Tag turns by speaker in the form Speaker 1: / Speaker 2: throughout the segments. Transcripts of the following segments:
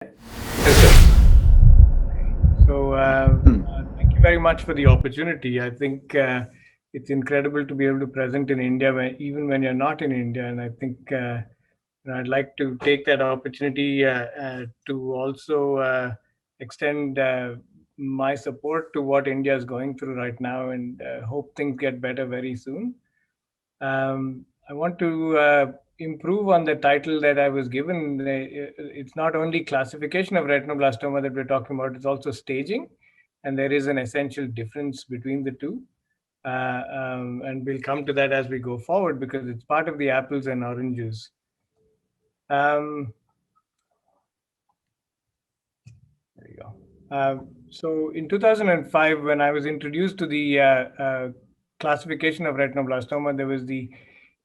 Speaker 1: Yes, sir.
Speaker 2: So, thank you very much for the opportunity. I think it's incredible to be able to present in India, even when you're not in India. And I think I'd like to take that opportunity to also extend my support to what India is going through right now, and hope things get better very soon. I want to improve on the title that I was given. It's not only classification of retinoblastoma that we're talking about, it's also staging. And there is an essential difference between the two. And we'll come to that as we go forward because it's part of the apples and oranges. Um, there you go. So in 2005, when I was introduced to the classification of retinoblastoma, there was the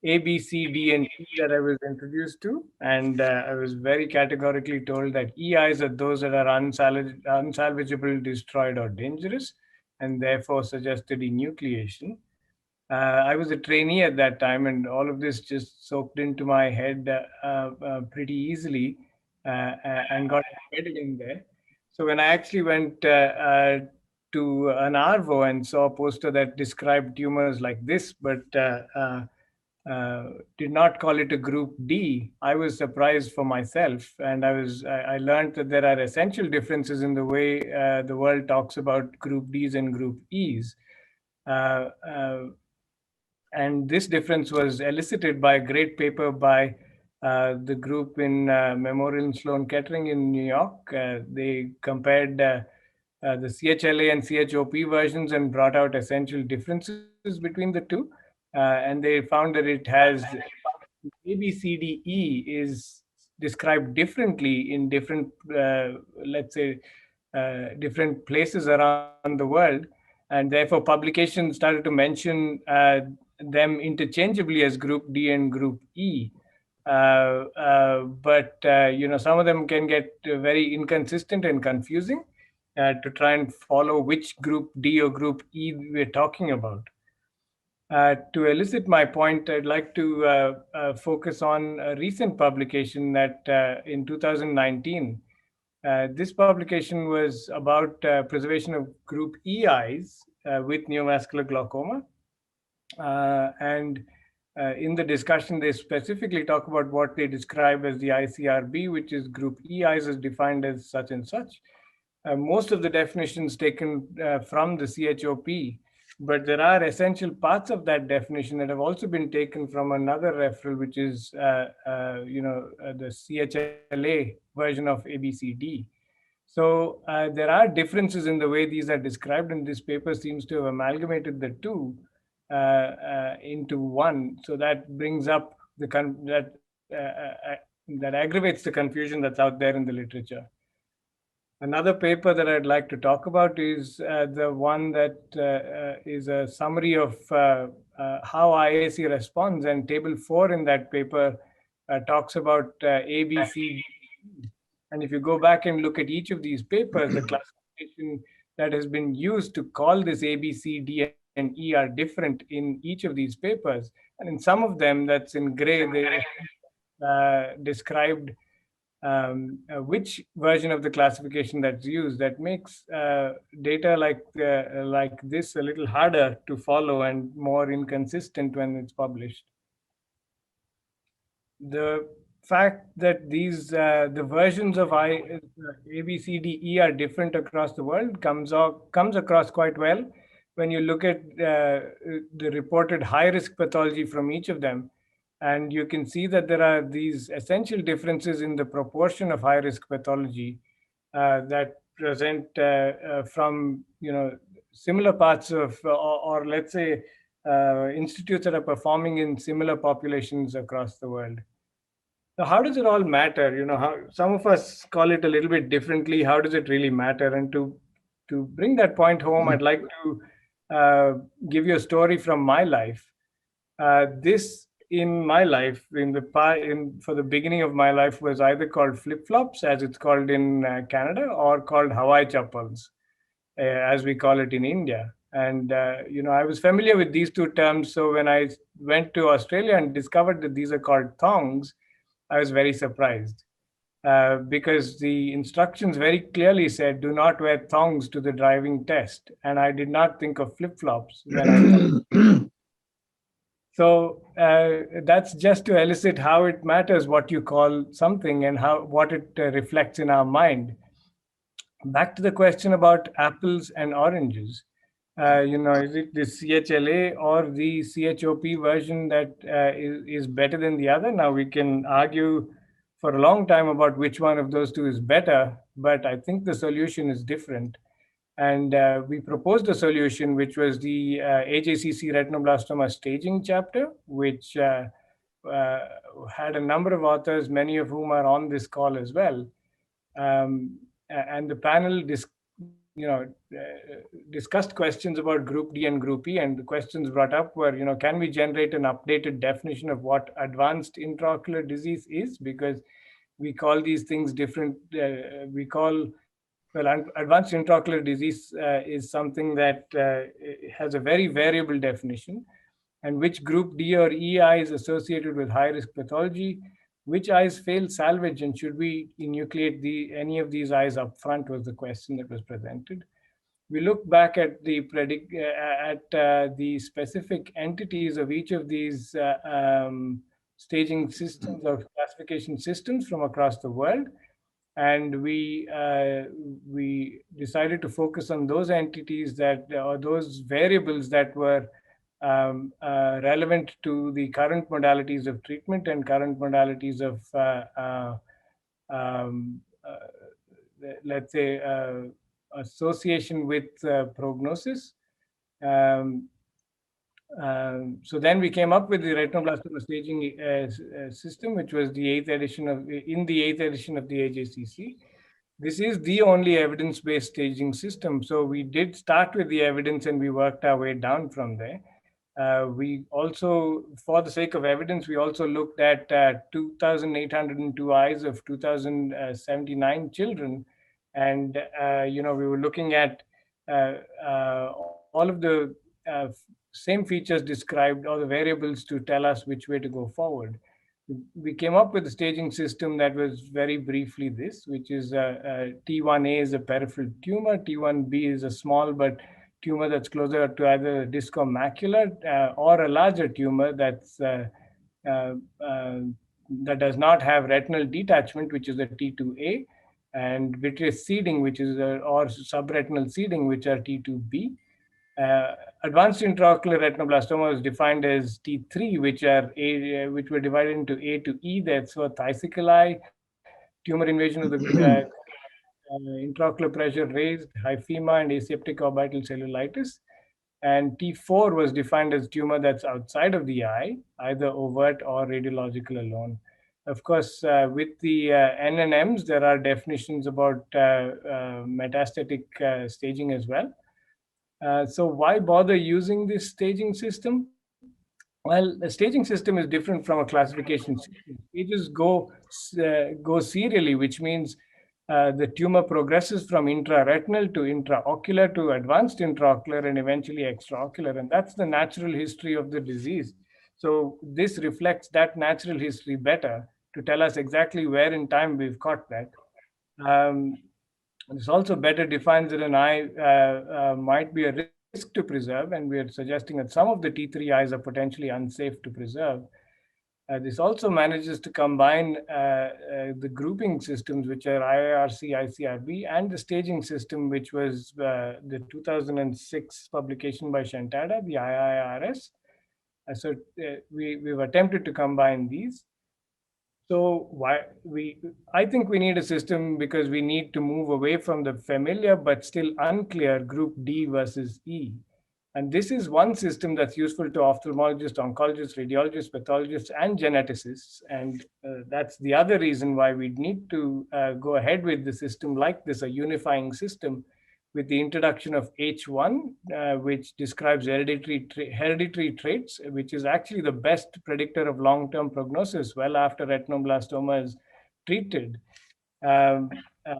Speaker 2: A, B, C, D, and E that I was introduced to, and I was very categorically told that EIs are those that are unsalvageable, destroyed, or dangerous, and therefore suggested enucleation. I was a trainee at that time, and all of this just soaked into my head pretty easily and got embedded in there. So when I actually went to an ARVO and saw a poster that described tumors like this, but did not call it a group D, I was surprised for myself, and I learned that there are essential differences in the way the world talks about group Ds and group Es. Uh, uh, and this difference was elicited by a great paper by the group in Memorial Sloan Kettering in New York. They compared the CHLA and CHOP versions and brought out essential differences between the two. And they found that it has ABCDE is described differently in different, let's say, different places around the world, and therefore publications started to mention them interchangeably as Group D and Group E. But some of them can get very inconsistent and confusing to try and follow which Group D or Group E we're talking about. To elicit my point, I'd like to focus on a recent publication that in 2019. This publication was about preservation of group EIs with neovascular glaucoma. And in the discussion, they specifically talk about what they describe as the ICRB, which is group EIs is defined as such and such. Most of the definitions taken from the CHOP, but there are essential parts of that definition that have also been taken from another referral, which is the CHLA version of ABCD. So there are differences in the way these are described, and this paper seems to have amalgamated the two into one. So that brings up that aggravates the confusion that's out there in the literature. Another paper that I'd like to talk about is the one that is a summary of how IAC responds. And table 4 in that paper talks about ABC. And if you go back and look at each of these papers, the classification that has been used to call this A, B, C, D, and E are different in each of these papers. And in some of them, that's in gray, they described which version of the classification that's used. That makes data like this a little harder to follow and more inconsistent when it's published. The fact that the versions of A, B, C, D, E are different across the world comes across quite well when you look at the reported high risk pathology from each of them. And you can see that there are these essential differences in the proportion of high risk pathology that present from similar parts of, or let's say, institutes that are performing in similar populations across the world. So how does it all matter? How some of us call it a little bit differently. How does it really matter? And to bring that point home, I'd like to give you a story from my life. This in my life, for the beginning of my life, was either called flip flops, as it's called in Canada, or called Hawaii chappals, as we call it in India. And I was familiar with these two terms. So when I went to Australia and discovered that these are called thongs, I was very surprised. because the instructions very clearly said, do not wear thongs to the driving test. And I did not think of flip-flops when I thought. So that's just to elicit how it matters what you call something and how what it reflects in our mind. Back to the question about apples and oranges. Is it the CHLA or the CHOP version that is better than the other? Now, we can argue for a long time about which one of those two is better, but I think the solution is different. And we proposed a solution, which was the AJCC Retinoblastoma Staging Chapter, which uh, had a number of authors, many of whom are on this call as well. And the panel discussed questions about Group D and Group E, and the questions brought up were, can we generate an updated definition of what advanced intraocular disease is? Because we call these things different. Advanced intraocular disease is something that has a very variable definition, and which group D or E eye is associated with high risk pathology, which eyes fail salvage, and should we enucleate any of these eyes up front, was the question that was presented. We look back at the specific entities of each of these staging systems or classification systems from across the world, and we decided to focus on those entities that or those variables that were relevant to the current modalities of treatment and current modalities of um, uh, let's say association with prognosis. Um, so then we came up with the retinoblastoma staging system, which was the eighth edition of the AJCC. This is the only evidence-based staging system. So we did start with the evidence and we worked our way down from there. We also, for the sake of evidence, we also looked at 2,802 eyes of 2,079 children. And, we were looking at all of the same features described, or the variables to tell us which way to go forward. We came up with a staging system that was very briefly this, which is T1A is a peripheral tumor, T1B is a small but tumor that's closer to either a disc or macula, or a larger tumor uh, uh, that does not have retinal detachment, which is a T2A, and vitreous seeding, which is or subretinal seeding, which are T2B. Advanced intraocular retinoblastoma is defined as T3, which were divided into A to E. That's for Thucycal eye, tumor invasion of the intraocular pressure raised, hyphema, and aseptic orbital cellulitis. And T4 was defined as tumor that's outside of the eye, either overt or radiological alone. Of course, with the N and Ms, there are definitions about metastatic staging as well. So why bother using this staging system? Well, the staging system is different from a classification system. Stages go serially, which means the tumor progresses from intraretinal to intraocular to advanced intraocular and eventually extraocular. And that's the natural history of the disease. So this reflects that natural history better to tell us exactly where in time we've caught that. Um, this also better defines that an eye might be a risk to preserve, and we are suggesting that some of the T3 eyes are potentially unsafe to preserve. This also manages to combine the grouping systems, which are IIRC, ICRB, and the staging system, which was the 2006 publication by Shantada, the IIRS. We've attempted to combine these. So I think we need a system because we need to move away from the familiar but still unclear group D versus E. And this is one system that's useful to ophthalmologists, oncologists, radiologists, pathologists, and geneticists. And that's the other reason why we need to go ahead with the system like this, a unifying system, with the introduction of H1, which describes hereditary traits, which is actually the best predictor of long-term prognosis well after retinoblastoma is treated. Um, uh,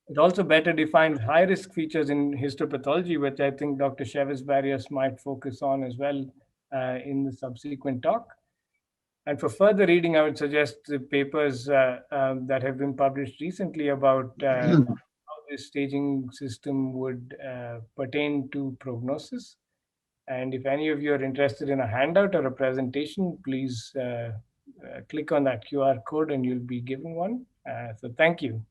Speaker 2: it also better defines high-risk features in histopathology, which I think Dr. Chavez Barrios might focus on as well in the subsequent talk. And for further reading, I would suggest the papers that have been published recently about how this staging system would pertain to prognosis. And if any of you are interested in a handout or a presentation, please click on that QR code and you'll be given one. So thank you.